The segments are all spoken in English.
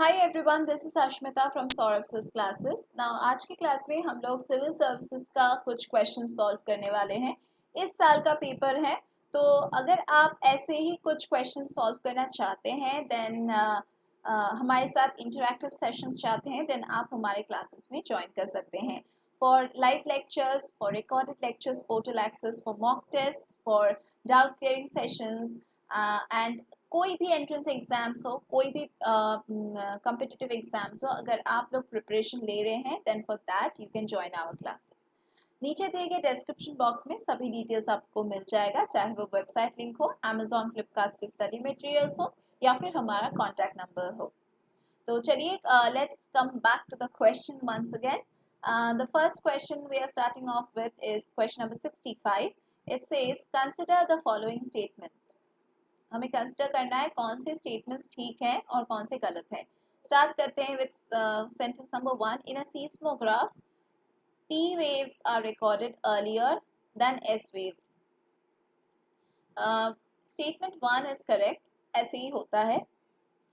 Hi everyone, this is Ashmita from Saurabh's classes. Now आज की class में हम लोग सिविल सर्विसेज का कुछ क्वेश्चन सॉल्व करने वाले हैं। इस साल का पेपर है, तो अगर आप ऐसे ही कुछ क्वेश्चन सॉल्व करना चाहते हैं देन हमारे साथ इंटरैक्टिव सेशंस चाहते हैं देन आप हमारे क्लासेस में ज्वाइन कर सकते हैं। For live lectures, for recorded lectures, portal access, for mock tests, for doubt clearing sessions and कोई भी एंट्रेंस एग्जाम्स हो, कोई भी कॉम्पिटिटिव एग्जाम्स हो, अगर आप लोग प्रिपरेशन ले रहे हैं then for that you can join our classes. नीचे दिए गए डिस्क्रिप्शन बॉक्स में सभी डिटेल्स आपको मिल जाएगा, चाहे वो वेबसाइट लिंक हो, अमेजॉन फ्लिपकार्ट से स्टडी मटेरियल्स हो या फिर हमारा कॉन्टैक्ट नंबर हो। तो चलिए let's come back to the question once again. The first question we are starting off with is question number 65. It says, consider the following statements. हमें कंसिडर करना है कौन से स्टेटमेंट्स ठीक हैं और कौन से गलत हैं। स्टार्ट करते हैं with sentence number 1. In a seismograph P waves are recorded earlier than S waves. Statement 1 is correct, ऐसे ही होता है।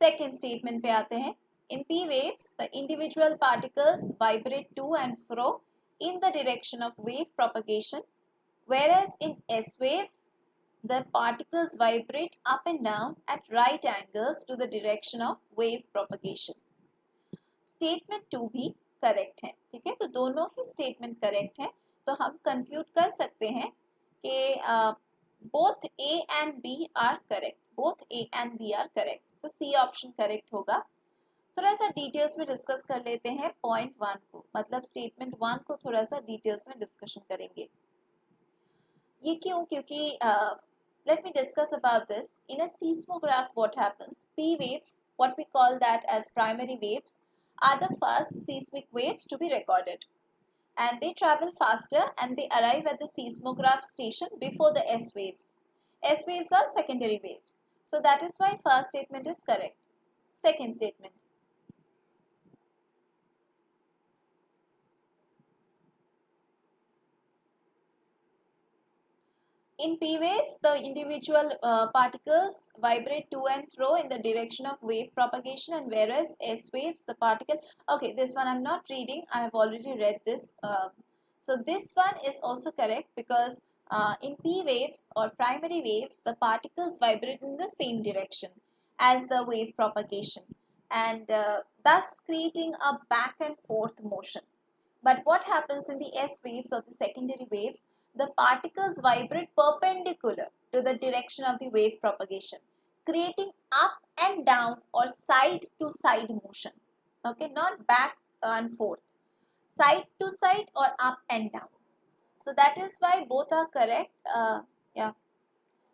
सेकेंड स्टेटमेंट पे आते हैं. इन P waves the individual particles vibrate to and fro in the direction of wave propagation, whereas in S wave the particles vibrate up and down at right angles to the direction of wave propagation. Statement 2 भी correct है, ठीक है। तो दोनों ही statement correct हैं, तो हम conclude कर सकते हैं कि both A and B are correct, both A and B are correct. तो सी ऑप्शन करेक्ट होगा। थोड़ा सा डिटेल्स में डिस्कस कर लेते हैं पॉइंट 1 को, मतलब स्टेटमेंट 1 को थोड़ा सा डिटेल्स में डिस्कशन करेंगे। ये क्यों? क्योंकि let me discuss about this. In a seismograph, what happens? P waves, what we call that as primary waves, are the first seismic waves to be recorded. And they travel faster and they arrive at the seismograph station before the S waves. S waves are secondary waves. So that is why first statement is correct. Second statement. In P waves, the individual particles vibrate to and fro in the direction of wave propagation, and whereas S waves, the particle, okay, this one I'm not reading, I have already read this. So this one is also correct because in P waves or primary waves, the particles vibrate in the same direction as the wave propagation, and thus creating a back and forth motion. But what happens in the S waves or the secondary waves? The particles vibrate perpendicular to the direction of the wave propagation, creating up and down or side to side motion. Okay, not back and forth, side to side or up and down. So that is why both are correct. Yeah.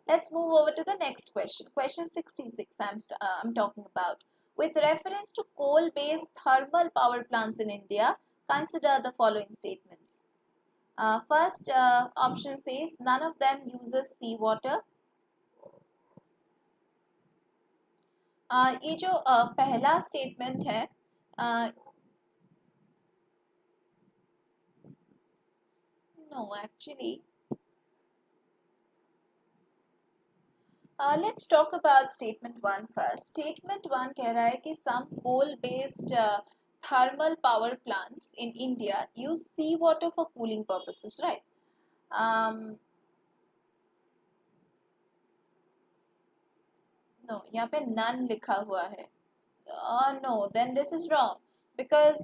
Let's move over to the next question. Question 66 I'm talking about. With reference to coal-based thermal power plants in India, consider the following statements. First option says none of them uses seawater. ये जो पहला statement है, no actually let's talk about statement 1 first. Statement 1 कह रहा है कि some coal-based thermal power plants in India use seawater for cooling purposes, right? No, यहाँ पे none लिखा हुआ है. No, then this is wrong because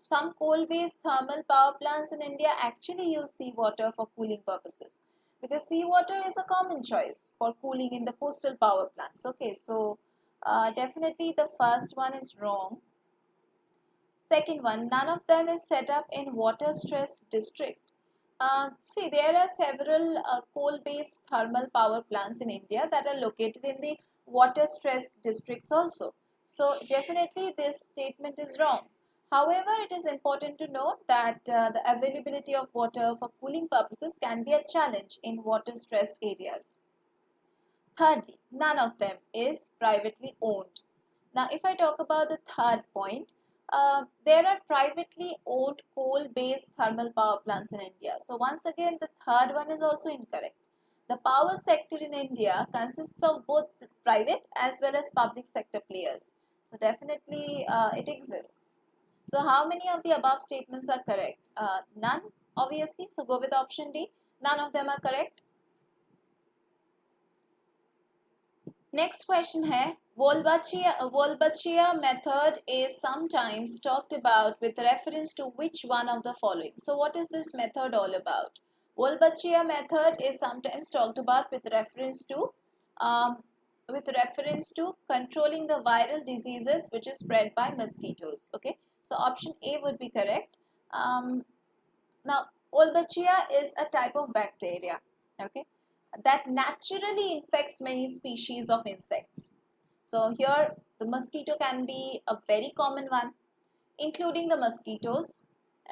some coal-based thermal power plants in India actually use seawater for cooling purposes, because seawater is a common choice for cooling in the coastal power plants. Okay, so definitely the first one is wrong. Second one, none of them is set up in water-stressed district. See, there are several coal-based thermal power plants in India that are located in the water-stressed districts also. So definitely this statement is wrong. However, it is important to note that the availability of water for cooling purposes can be a challenge in water-stressed areas. Thirdly, none of them is privately owned. Now, if I talk about the third point, there are privately owned coal-based thermal power plants in India. So once again, the third one is also incorrect. The power sector in India consists of both private as well as public sector players. So definitely it exists. So how many of the above statements are correct? None, obviously. So go with option D. None of them are correct. Next question है Wolbachia method is sometimes talked about with reference to which one of the following? So what is this method all about? Wolbachia method is sometimes talked about um, with reference to controlling the viral diseases which is spread by mosquitoes. Okay, so option A would be correct. Now, Wolbachia is a type of bacteria, okay, that naturally infects many species of insects. So here the mosquito can be a very common one, including the mosquitoes,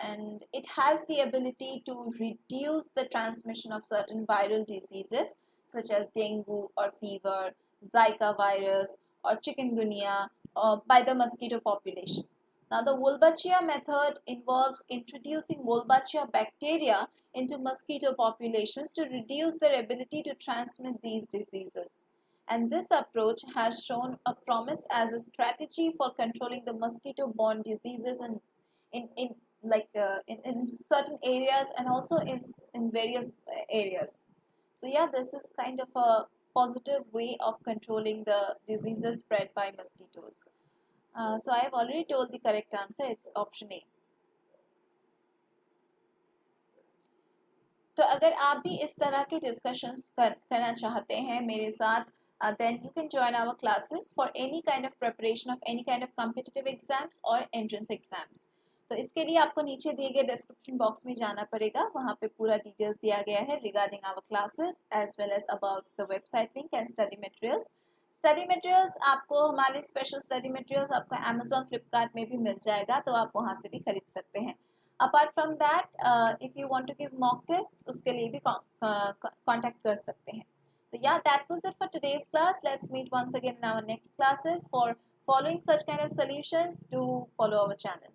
and it has the ability to reduce the transmission of certain viral diseases such as dengue or fever, Zika virus or chikungunya by the mosquito population. Now the Wolbachia method involves introducing Wolbachia bacteria into mosquito populations to reduce their ability to transmit these diseases. And this approach has shown a promise as a strategy for controlling the mosquito-borne diseases in certain areas and also in various areas. So yeah, this is kind of a positive way of controlling the diseases spread by mosquitoes. So I have already told the correct answer. It's option A. तो अगर आप भी इस तरह के discussions करना चाहते हैं मेरे साथ, then you can join our classes for any kind of preparation of any kind of competitive exams or entrance exams. तो इसके लिए आपको नीचे दिए गए डिस्क्रिप्शन बॉक्स में जाना पड़ेगा, वहाँ पे पूरा डिटेल्स दिया गया है regarding our classes as well as about the website link and study materials. Study materials आपको हमारे स्पेशल स्टडी मटेरियल्स आपको अमेजोन फ्लिपकार्ट में भी मिल जाएगा, तो आप वहाँ से भी खरीद सकते हैं. Apart from that if you want to give mock tests उसके लिए भी contact कर सकते हैं. So yeah, that was it for today's class. Let's meet once again in our next classes. For following such kind of solutions, do follow our channel.